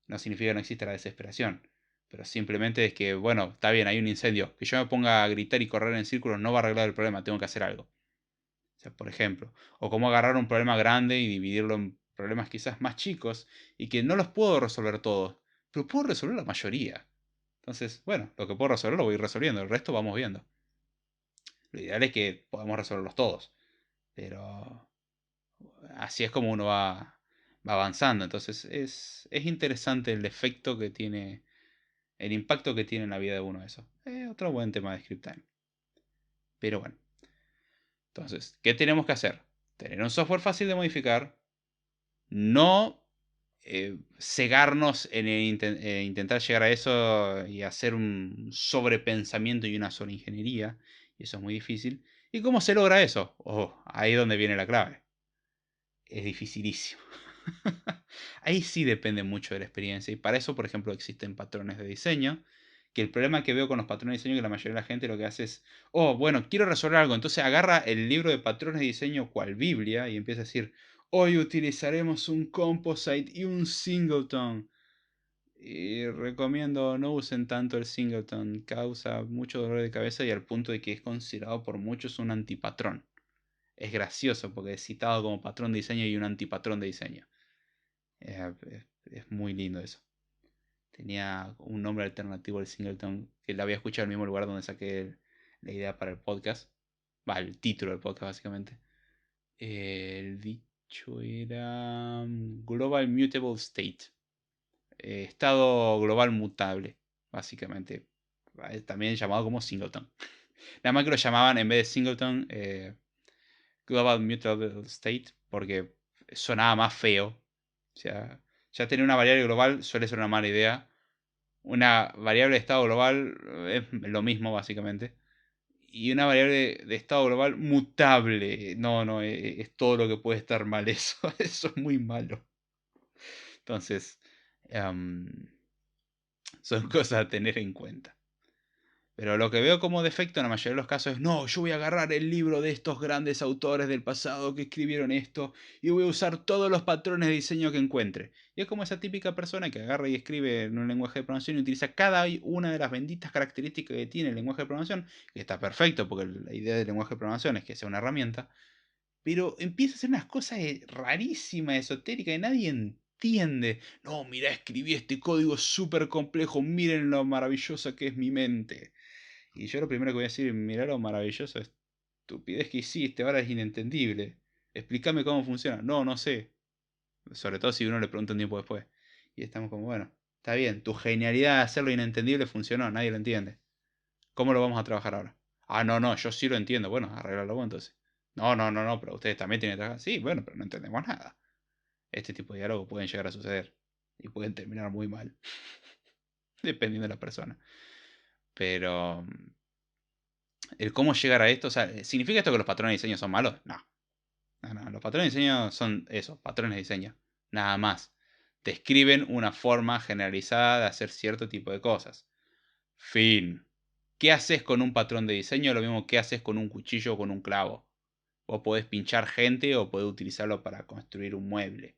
No significa que no exista la desesperación, pero simplemente es que, bueno, está bien, hay un incendio. Que yo me ponga a gritar y correr en círculos no va a arreglar el problema, tengo que hacer algo. O sea, por ejemplo, o cómo agarrar un problema grande y dividirlo en problemas quizás más chicos y que no los puedo resolver todos, pero puedo resolver la mayoría. Entonces, bueno, lo que puedo resolver lo voy resolviendo, el resto vamos viendo. Lo ideal es que podamos resolverlos todos, pero así es como uno va avanzando. Entonces es interesante el efecto que tiene, el impacto que tiene en la vida de uno eso. Otro buen tema de Script Time. Pero bueno, entonces, ¿qué tenemos que hacer? Tener un software fácil de modificar, no cegarnos en intentar llegar a eso y hacer un sobrepensamiento y una sobreingeniería, y eso es muy difícil. ¿Y cómo se logra eso? Oh, ahí es donde viene la clave. Es dificilísimo. Ahí sí depende mucho de la experiencia. Y para eso, por ejemplo, existen patrones de diseño. Que el problema que veo con los patrones de diseño es que la mayoría de la gente lo que hace es, oh, bueno, quiero resolver algo. Entonces agarra el libro de patrones de diseño cual Biblia y empieza a decir, hoy utilizaremos un composite y un singleton. Y recomiendo no usen tanto el singleton. Causa mucho dolor de cabeza y al punto de que es considerado por muchos un antipatrón. Es gracioso porque es citado como patrón de diseño y un antipatrón de diseño. Es muy lindo eso. Tenía un nombre alternativo al singleton que la había escuchado en el mismo lugar donde saqué la idea para el podcast. Va, el título del podcast básicamente. El dicho era Global Mutable State. Estado global mutable, básicamente. También llamado como singleton. Nada más que lo llamaban en vez de singleton Global Mutable State porque sonaba más feo. O sea, ya tener una variable global suele ser una mala idea. Una variable de estado global es lo mismo, básicamente. Y una variable de estado global mutable. No, no, es todo lo que puede estar mal eso. Eso es muy malo. Entonces, em, son cosas a tener en cuenta. Pero lo que veo como defecto en la mayoría de los casos es, no, yo voy a agarrar el libro de estos grandes autores del pasado que escribieron esto y voy a usar todos los patrones de diseño que encuentre. Y es como esa típica persona que agarra y escribe en un lenguaje de programación y utiliza cada una de las benditas características que tiene el lenguaje de programación, que está perfecto porque la idea del lenguaje de programación es que sea una herramienta, pero empieza a hacer unas cosas rarísimas, esotéricas, que nadie entiende. No, mira, escribí este código súper complejo, miren lo maravillosa que es mi mente. Y yo lo primero que voy a decir, mirá lo maravilloso, estupidez que hiciste, ahora es inentendible. Explícame cómo funciona. No, no sé. Sobre todo si uno le pregunta un tiempo después. Y estamos como, bueno, está bien, tu genialidad de hacerlo inentendible funcionó, nadie lo entiende. ¿Cómo lo vamos a trabajar ahora? Ah, no, no, yo sí lo entiendo. Bueno, arreglalo vos entonces. No, no, no, no, pero ustedes también tienen que trabajar. Sí, bueno, pero no entendemos nada. Este tipo de diálogos pueden llegar a suceder. Y pueden terminar muy mal. Dependiendo de la persona. Pero el cómo llegar a esto, o sea, ¿significa esto que los patrones de diseño son malos? No. No, no, los patrones de diseño son eso, patrones de diseño. Nada más. Describen una forma generalizada de hacer cierto tipo de cosas. Fin. ¿Qué haces con un patrón de diseño? Lo mismo que haces con un cuchillo o con un clavo. Vos podés pinchar gente o podés utilizarlo para construir un mueble.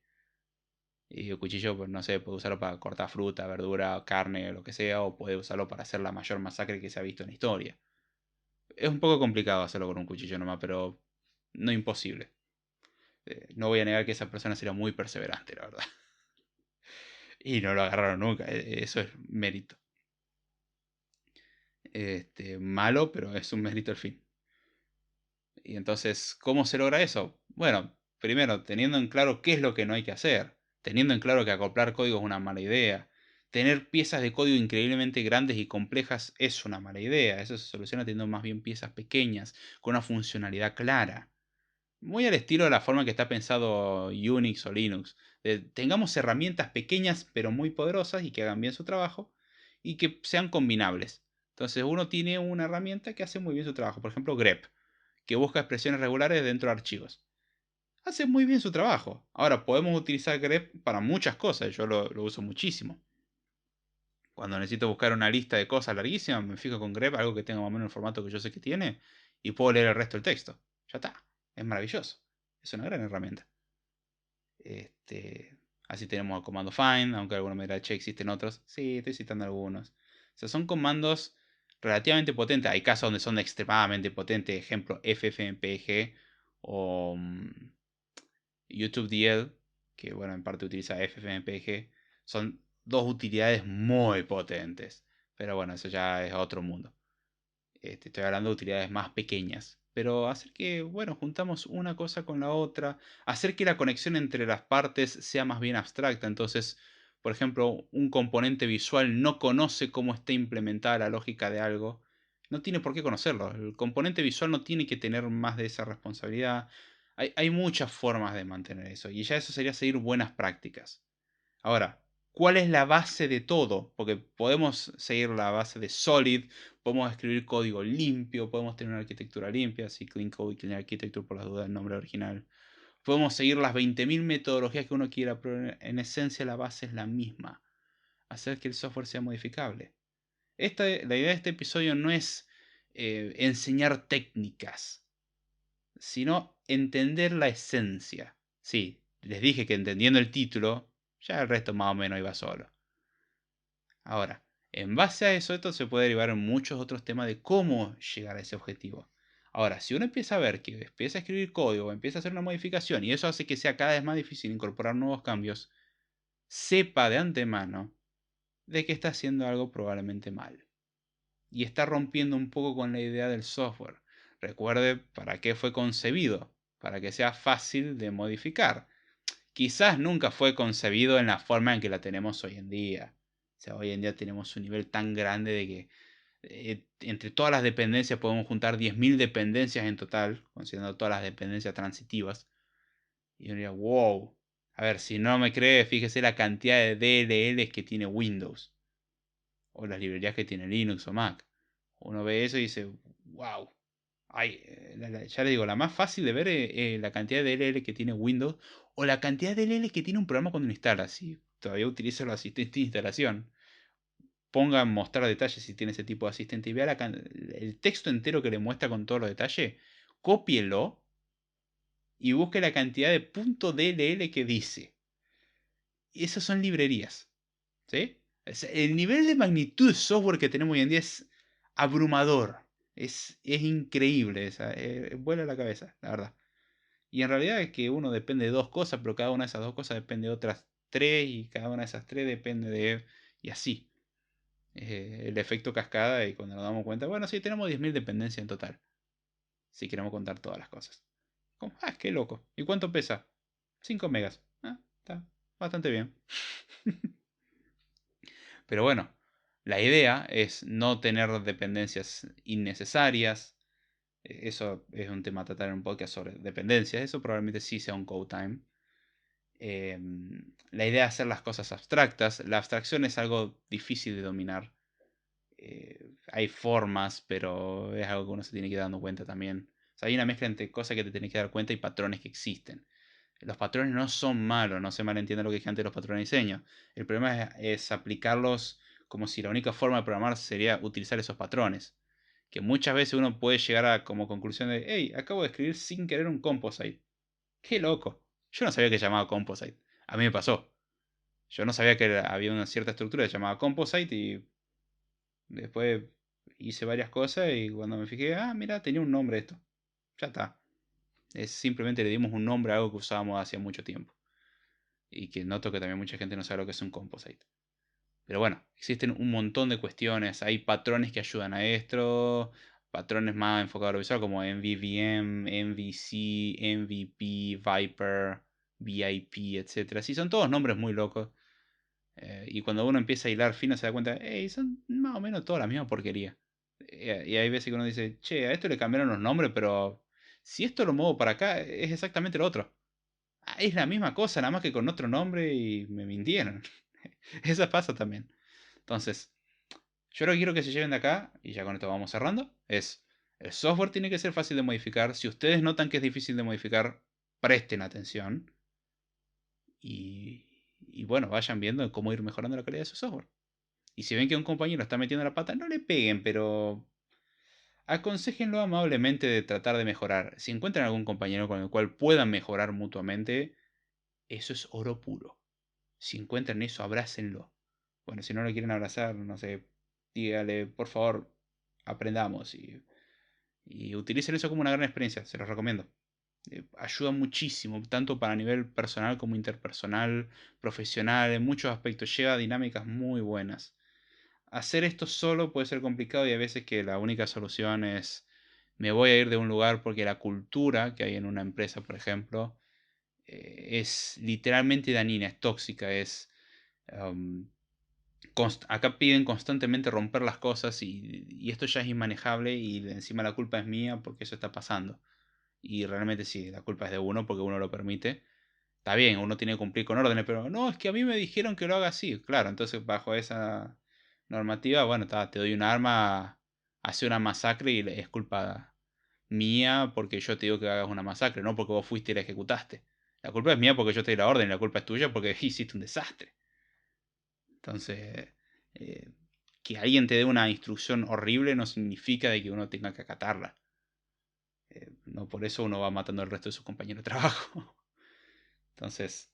Y el cuchillo, pues no sé, puede usarlo para cortar fruta, verdura, carne, lo que sea, o puede usarlo para hacer la mayor masacre que se ha visto en la historia. Es un poco complicado hacerlo con un cuchillo nomás, pero no imposible. No voy a negar que esa persona sería muy perseverante, la verdad. Y no lo agarraron nunca, eso es mérito. Malo, pero es un mérito al fin. Y entonces, ¿cómo se logra eso? Bueno, primero, teniendo en claro qué es lo que no hay que hacer. Teniendo en claro que acoplar código es una mala idea. Tener piezas de código increíblemente grandes y complejas es una mala idea. Eso se soluciona teniendo más bien piezas pequeñas, con una funcionalidad clara. Muy al estilo de la forma en que está pensado Unix o Linux. Tengamos herramientas pequeñas pero muy poderosas y que hagan bien su trabajo y que sean combinables. Entonces uno tiene una herramienta que hace muy bien su trabajo. Por ejemplo, grep, que busca expresiones regulares dentro de archivos. Hace muy bien su trabajo. Ahora, podemos utilizar grep para muchas cosas. Yo lo uso muchísimo. Cuando necesito buscar una lista de cosas larguísimas, me fijo con grep, algo que tenga más o menos el formato que yo sé que tiene, y puedo leer el resto del texto. Ya está. Es maravilloso. Es una gran herramienta. Este, Así tenemos el comando find, aunque alguno me dirá, che, existen otros. Sí, estoy citando algunos. O sea, son comandos relativamente potentes. Hay casos donde son extremadamente potentes. Ejemplo, ffmpeg o YouTube DL, que bueno, en parte utiliza ffmpeg. Son dos utilidades muy potentes. Pero bueno, eso ya es otro mundo. Estoy hablando de utilidades más pequeñas. Pero hacer que, bueno, juntamos una cosa con la otra, hacer que la conexión entre las partes sea más bien abstracta. Entonces, por ejemplo, un componente visual no conoce cómo está implementada la lógica de algo. No tiene por qué conocerlo. El componente visual no tiene que tener más de esa responsabilidad. Hay muchas formas de mantener eso. Y ya eso sería seguir buenas prácticas. Ahora, ¿cuál es la base de todo? Porque podemos seguir la base de Solid, podemos escribir código limpio, podemos tener una arquitectura limpia, así Clean Code y Clean Architecture por las dudas del nombre original. Podemos seguir las 20.000 metodologías que uno quiera, pero en esencia la base es la misma. Hacer que el software sea modificable. La idea de este episodio no es enseñar técnicas, sino entender la esencia. Sí, les dije que entendiendo el título, ya el resto más o menos iba solo. Ahora, en base a eso, esto se puede derivar en muchos otros temas de cómo llegar a ese objetivo. Ahora, si uno empieza a ver que empieza a escribir código, empieza a hacer una modificación y eso hace que sea cada vez más difícil incorporar nuevos cambios, sepa de antemano de que está haciendo algo probablemente mal. Y está rompiendo un poco con la idea del software. Recuerde para qué fue concebido, para que sea fácil de modificar. Quizás nunca fue concebido en la forma en que la tenemos hoy en día. O sea, hoy en día tenemos un nivel tan grande de que entre todas las dependencias podemos juntar 10.000 dependencias en total, considerando todas las dependencias transitivas. Y yo diría, wow. A ver, si no me cree, fíjese la cantidad de DLLs que tiene Windows. O las librerías que tiene Linux o Mac. Uno ve eso y dice, wow. Ay, ya le digo, la más fácil de ver es la cantidad de DLL que tiene Windows o la cantidad de DLL que tiene un programa cuando lo instala. Si todavía utiliza el asistente de instalación, ponga en mostrar detalles si tiene ese tipo de asistente y vea el texto entero que le muestra con todos los detalles, cópielo y busque la cantidad de .dll que dice. Y esas son librerías. ¿Sí? El nivel de magnitud de software que tenemos hoy en día es abrumador. Es increíble. Vuela la cabeza, la verdad. Y en realidad es que uno depende de dos cosas, pero cada una de esas dos cosas depende de otras tres y cada una de esas tres depende de... Y así. El efecto cascada y cuando nos damos cuenta, bueno, sí, tenemos 10.000 dependencias en total. Si queremos contar todas las cosas. Qué loco. ¿Y cuánto pesa? 5 megas. Está bastante bien. Pero bueno, la idea es no tener dependencias innecesarias. Eso es un tema a tratar en un podcast sobre dependencias. Eso probablemente sí sea un code time. La idea es hacer las cosas abstractas. La abstracción es algo difícil de dominar. Hay formas, pero es algo que uno se tiene que ir dando cuenta también. O sea, hay una mezcla entre cosas que te tienes que dar cuenta y patrones que existen. Los patrones no son malos, no se malentienda lo que dije antes de los patrones de diseño. El problema es aplicarlos como si la única forma de programar sería utilizar esos patrones. que muchas veces uno puede llegar a como conclusión de, hey, acabo de escribir sin querer un composite. ¡Qué loco! Yo no sabía que se llamaba composite. A mí me pasó. Yo no sabía que había una cierta estructura que se llamaba composite y después hice varias cosas y cuando me fijé, ah, mira, tenía un nombre esto. Ya está. Es simplemente le dimos un nombre a algo que usábamos hace mucho tiempo. Y que noto que también mucha gente no sabe lo que es un composite. Pero bueno, existen un montón de cuestiones. Hay patrones que ayudan a esto. Patrones más enfocados a lo visual como MVVM, MVC, MVP, Viper, VIP, etc. Sí, son todos nombres muy locos. Y cuando uno empieza a hilar fino se da cuenta, hey, son más o menos toda la misma porquería. Y hay veces que uno dice, che, a esto le cambiaron los nombres, pero si esto lo muevo para acá, es exactamente lo otro. Ah, es la misma cosa, nada más que con otro nombre y me mintieron. Esa pasa también. Entonces, yo lo que quiero que se lleven de acá, y ya con esto vamos cerrando, es el software tiene que ser fácil de modificar. Si ustedes notan que es difícil de modificar, presten atención. Y, y bueno, vayan viendo cómo ir mejorando la calidad de su software. Y si ven que un compañero está metiendo la pata, no le peguen, pero aconséjenlo amablemente de tratar de mejorar. Si encuentran algún compañero con el cual puedan mejorar mutuamente, eso es oro puro. Si encuentran eso, abrácenlo. Bueno, si no lo quieren abrazar, no sé, dígale, por favor, aprendamos y utilicen eso como una gran experiencia, se los recomiendo. Ayuda muchísimo, tanto para nivel personal como interpersonal, profesional, en muchos aspectos, lleva dinámicas muy buenas. Hacer esto solo puede ser complicado y hay veces que la única solución es me voy a ir de un lugar porque la cultura que hay en una empresa, por ejemplo, es literalmente dañina, es tóxica, um, acá piden constantemente romper las cosas y esto ya es inmanejable y encima la culpa es mía porque eso está pasando. Y realmente sí, la culpa es de uno porque uno lo permite. Está bien, uno tiene que cumplir con órdenes, pero no, es que a mí me dijeron que lo haga así. Claro, entonces bajo esa normativa, bueno, te doy un arma, hace una masacre y es culpa mía porque yo te digo que hagas una masacre, no porque vos fuiste y la ejecutaste. La culpa es mía porque yo te di la orden y la culpa es tuya porque hiciste un desastre. Entonces, eh, que alguien te dé una instrucción horrible no significa de que uno tenga que acatarla. No por eso uno va matando al resto de sus compañeros de trabajo. Entonces,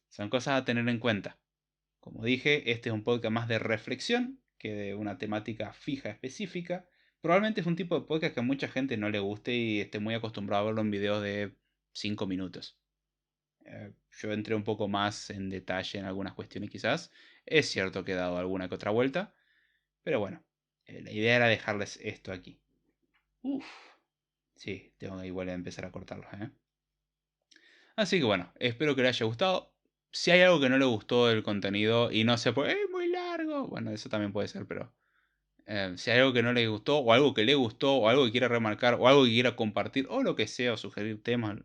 son cosas a tener en cuenta. Como dije, este es un podcast más de reflexión que de una temática fija específica. Probablemente es un tipo de podcast que a mucha gente no le guste y esté muy acostumbrado a verlo en videos de 5 minutos. Yo entré un poco más en detalle en algunas cuestiones quizás. Es cierto que he dado alguna que otra vuelta, pero bueno, la idea era dejarles esto aquí. Uf, sí, tengo que igual a empezar a cortarlos, ¿eh? Así que bueno, espero que les haya gustado. Si hay algo que no le gustó del contenido y no sé, pues es muy largo, bueno, eso también puede ser, pero si hay algo que no le gustó, o algo que le gustó, o algo que quiera remarcar, o algo que quiera compartir, o lo que sea, o sugerir temas,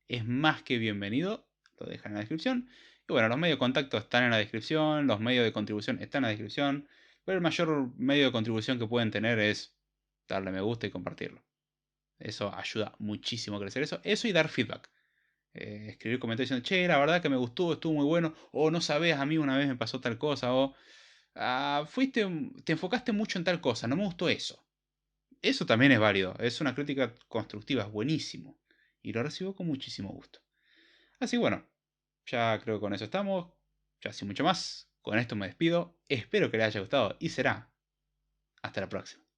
es más que bienvenido. Lo dejan en la descripción. Y bueno, los medios de contacto están en la descripción, los medios de contribución están en la descripción, pero el mayor medio de contribución que pueden tener es darle me gusta y compartirlo. Eso ayuda muchísimo a crecer eso y dar feedback. Escribir comentarios diciendo, che, la verdad que me gustó, estuvo muy bueno, o no sabes, a mí una vez me pasó tal cosa, o te enfocaste mucho en tal cosa, no me gustó eso. Eso también es válido, es una crítica constructiva, es buenísimo. Y lo recibo con muchísimo gusto. Así que bueno, ya creo que con eso estamos, ya sin mucho más. Con esto me despido, espero que les haya gustado y será hasta la próxima.